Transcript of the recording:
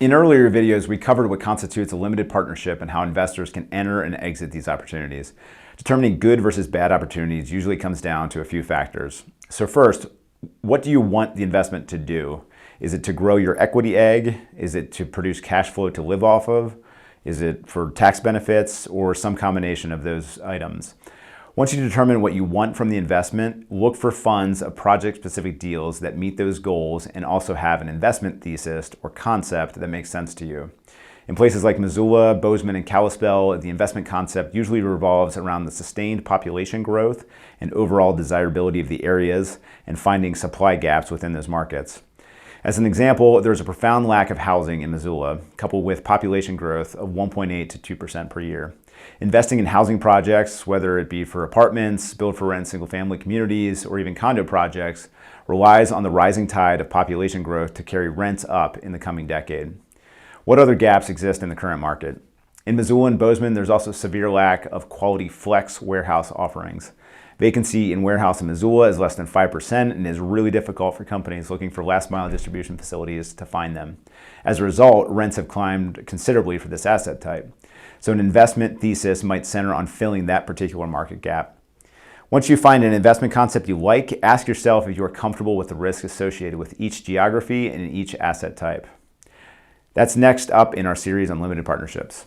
In earlier videos, we covered what constitutes a limited partnership and how investors can enter and exit these opportunities. Determining good versus bad opportunities usually comes down to a few factors. So first, what do you want the investment to do? Is it to grow your equity egg? Is it to produce cash flow to live off of? Is it for tax benefits or some combination of those items? Once you determine what you want from the investment, look for funds of project-specific deals that meet those goals and also have an investment thesis or concept that makes sense to you. In places like Missoula, Bozeman, and Kalispell, the investment concept usually revolves around the sustained population growth and overall desirability of the areas and finding supply gaps within those markets. As an example, there's a profound lack of housing in Missoula, coupled with population growth of 1.8 to 2% per year. Investing in housing projects, whether it be for apartments, build-for-rent single-family communities, or even condo projects, relies on the rising tide of population growth to carry rents up in the coming decade. What other gaps exist in the current market? In Missoula and Bozeman, there's also severe lack of quality flex warehouse offerings. Vacancy in warehouse in Missoula is less than 5% and is really difficult for companies looking for last-mile distribution facilities to find them. As a result, rents have climbed considerably for this asset type. So an investment thesis might center on filling that particular market gap. Once you find an investment concept you like, ask yourself if you are comfortable with the risk associated with each geography and each asset type. That's next up in our series on limited partnerships.